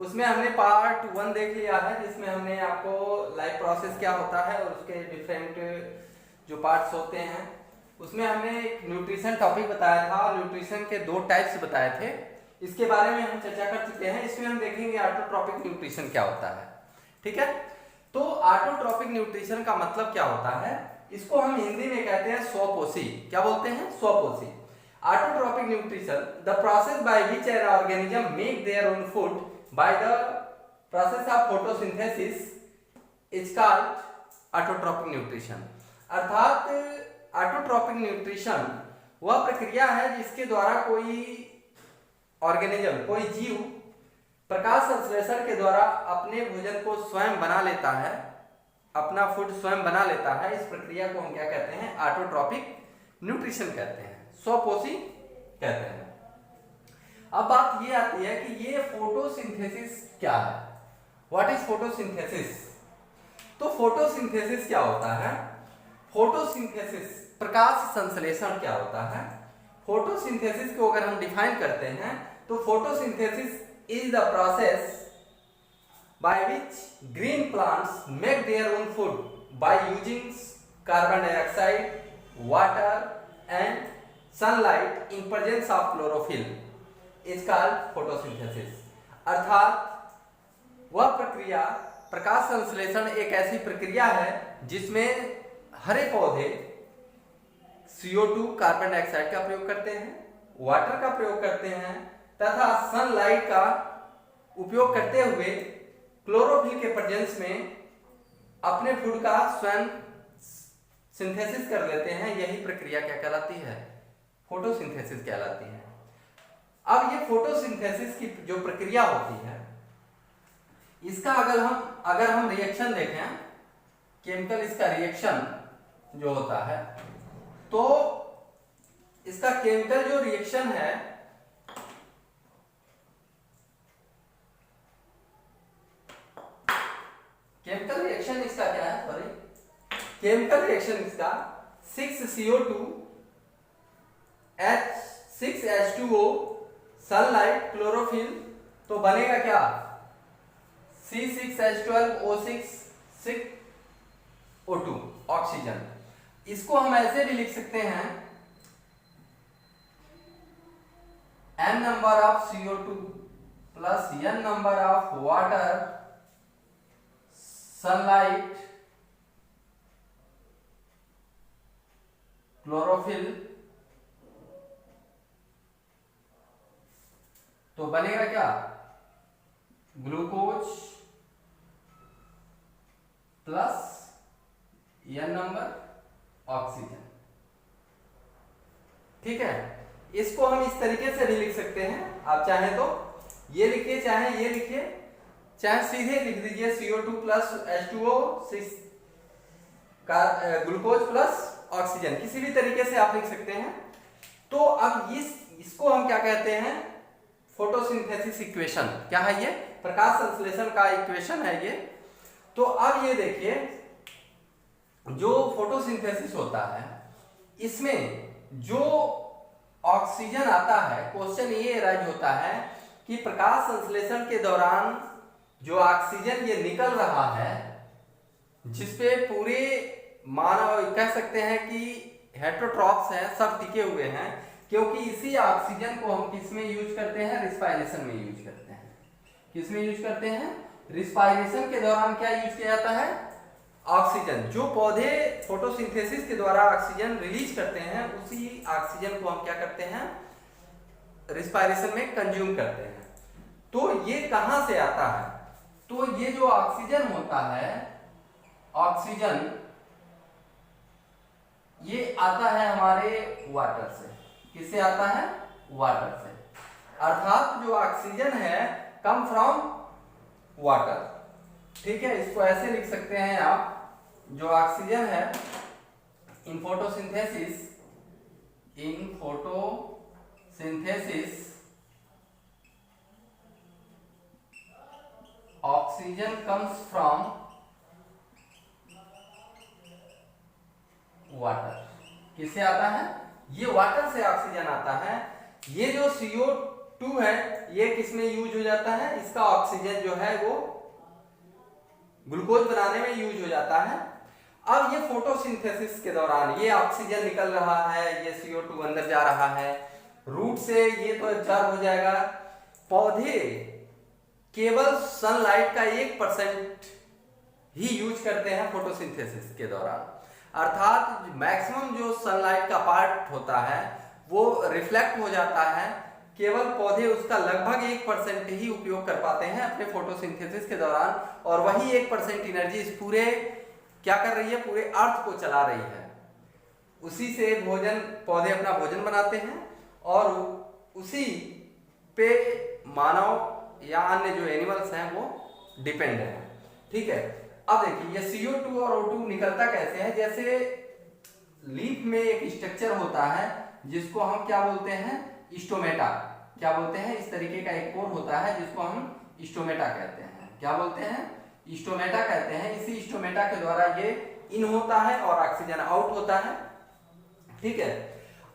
उसमें हमने पार्ट 1 देख लिया है, जिसमें हमने आपको लाइफ प्रोसेस क्या होता है और उसके डिफरेंट जो पार्ट्स होते हैं, उसमें हमने एक न्यूट्रिशन टॉपिक बताया था। न्यूट्रिशन के 2 टाइप्स बताए थे, इसके बारे में हम चर्चा कर चुके हैं। इसमें हम देखेंगे ऑटोट्रॉपिक न्यूट्रिशन क्या होता है। ठीक है, तो ऑटोट्रॉपिक न्यूट्रिशन का मतलब क्या होता है, इसको हम हिंदी में कहते हैं स्वपोषी। क्या बोलते हैं? स्वपोषी। Autotrophic nutrition, the process by which an organism make their own food by the process of photosynthesis is called autotrophic nutrition। अर्थात ऑटोट्रॉपिक न्यूट्रिशन वह प्रक्रिया है जिसके द्वारा कोई ऑर्गेनिज्म, कोई जीव प्रकाश संश्लेषण के द्वारा अपने भोजन को स्वयं बना लेता है, अपना फूड स्वयं बना लेता है। इस प्रक्रिया को हम क्या कहते हैं? ऑटोट्रॉपिक न्यूट्रिशन कहते हैं, स्वपोषी कहते हैं। अब बात ये आती है कि ये फोटोसिंथेसिस क्या है? What is photosynthesis? तो फोटोसिंथेसिस क्या होता है? फोटोसिंथेसिस प्रकाश संश्लेषण क्या होता है? फोटोसिंथेसिस को अगर हम डिफाइन करते हैं तो photosynthesis is the process by which green plants make their own food by using carbon dioxide, water and sunlight in presence of chlorophyll is called photosynthesis. अर्थात वह प्रक्रिया, प्रकाश संश्लेषण एक ऐसी प्रक्रिया है जिसमें हरे पौधे CO2 कार्बन डाइऑक्साइड का प्रयोग करते हैं, वाटर का प्रयोग करते हैं तथा सनलाइट का उपयोग करते हुए क्लोरोफिल के प्रेजेंस में अपने फूड का स्वयं सिंथेसिस कर लेते हैं। यही प्रक्रिया क्या कहलाती है? फोटोसिंथेसिस कहलाती है। अब ये फोटोसिंथेसिस की जो प्रक्रिया होती है, इसका अगर हम रिएक्शन देखें, केमिकल इसका रिएक्शन जो होता है, तो इसका केमिकल जो रिएक्शन है, केमिकल रिएक्शन इसका क्या है? सॉरी, केमिकल रिएक्शन इसका 6CO2 6H2O सनलाइट क्लोरोफिल, तो बनेगा क्या? C6H12O6 6O2 oxygen. इसको हम ऐसे भी लिख सकते हैं, n number of CO2 plus n number of water sunlight chlorophyll, तो बनेगा क्या? Glucose plus n number oxygen. ठीक है, इसको हम इस तरीके से भी लिख सकते हैं। आप चाहे तो ये लिखिए, चाहे ये लिखिए, चाहे सीधे लिख दीजिए CO2 plus H2O 6 glucose plus oxygen, किसी भी तरीके से आप लिख सकते हैं। तो अब इसको हम क्या कहते हैं? Photosynthesis equation. क्या है ये? प्रकाश संश्लेषण का इक्वेशन है ये। तो अब ये देखिए, जो फोटोसिंथेसिस होता है, इसमें जो ऑक्सीजन आता है, क्वेश्चन ये राइज होता है कि प्रकाश संश्लेषण के दौरान जो ऑक्सीजन ये निकल रहा है, जिसपे पूरे मानव कह सकते हैं कि हेटेरोट्रॉप्स हैं, सब टिके हुए हैं, क्योंकि इसी ऑक्सीजन को हम किस में यूज करते हैं? रिस्पायरेशन में यूज करते हैं। किस में यूज करते हैं? रिस्पायरेशन के दौरान क्या यूज किया जाता है? ऑक्सीजन। जो पौधे फोटोसिंथेसिस के द्वारा ऑक्सीजन रिलीज करते हैं, उसी ऑक्सीजन को हम क्या करते हैं? रिस्पायरेशन में कंज्यूम करते हैं। तो ये कहां से आता है? तो ये जो ऑक्सीजन होता है, ऑक्सीजन ये आता है हमारे वाटर से। किससे आता है? वाटर से। अर्थात जो ऑक्सीजन है कम फ्रॉम वाटर। ठीक है, इसको ऐसे लिख सकते हैं आप, जो ऑक्सीजन है in photosynthesis oxygen comes from water. किससे आता है? ये वाटर से ऑक्सीजन आता है। ये जो CO2 है, ये किसमें यूज हो जाता है, इसका ऑक्सीजन जो है वो ग्लूकोज बनाने में यूज हो जाता है। अब ये फोटोसिंथेसिस के दौरान ये ऑक्सीजन निकल रहा है, ये CO2 अंदर जा रहा है, रूट से ये तो एब्जॉर्ब हो जाएगा। पौधे केवल सनलाइट का 1% ही यूज करते हैं फोटोसिंथेसिस के दौरान, अर्थात मैक्सिमम जो सनलाइट का पार्ट होता है वो रिफ्लेक्ट हो जाता है, केवल पौधे उसका लगभग 1% ही उपयोग कर पाते हैं अपने फोटोसिंथेसिस के दौरान, और वही 1% एनर्जी इस पूरे क्या कर रही है, पूरे अर्थ को चला रही है। उसी से भोजन, पौधे अपना भोजन बनाते हैं और उसी पे मानव या अन्य जो एनिमल्स हैं वो डिपेंड है। ठीक है, अब देखिए ये CO2 और O2 निकलता कैसे है। जैसे लीफ में एक स्ट्रक्चर होता है जिसको हम क्या बोलते हैं, स्टोमेटा। क्या बोलते हैं, इस तरीके का एक कोर होता है जिसको हम स्टोमेटा कहते हैं। क्या बोलते हैं, स्टोमेटा कहते हैं। इसी स्टोमेटा के द्वारा ये इन होता है और ऑक्सीजन आउट होता है। ठीक है,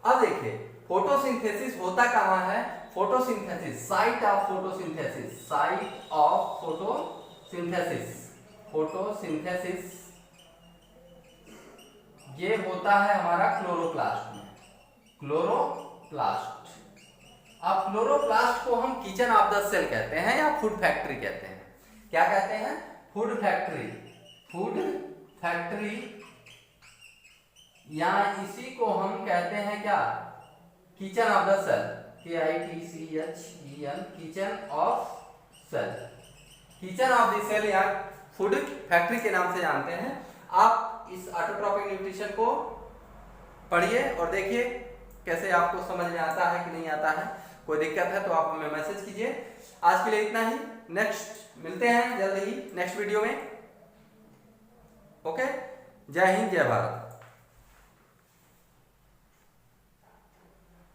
अब देखिए फोटोसिंथेसिस होता कहां है, photosynthesis, site of photosynthesis, site of photosynthesis, photosynthesis ये होता है हमारा क्लोरोप्लास्ट में, क्लोरोप्लास्ट। अब क्लोरोप्लास्ट को हम किचन ऑफ द सेल कहते हैं या फूड फैक्ट्री कहते हैं। क्या कहते हैं, फूड फैक्ट्री, फूड फैक्ट्री, या इसी को हम कहते हैं क्या, kitchen of the cell, KITCHEN, kitchen of cell, kitchen of the cell या फूड फैक्ट्री के नाम से जानते हैं। आप इस ऑटोट्रॉपिक न्यूट्रिशन को पढ़िए और देखिए कैसे आपको समझ में आता है कि नहीं आता है। कोई दिक्कत है तो आप हमें मैसेज कीजिए। आज के लिए इतना ही, नेक्स्ट मिलते हैं जल्द ही नेक्स्ट वीडियो में। ओके, जय हिंद, जय भारत।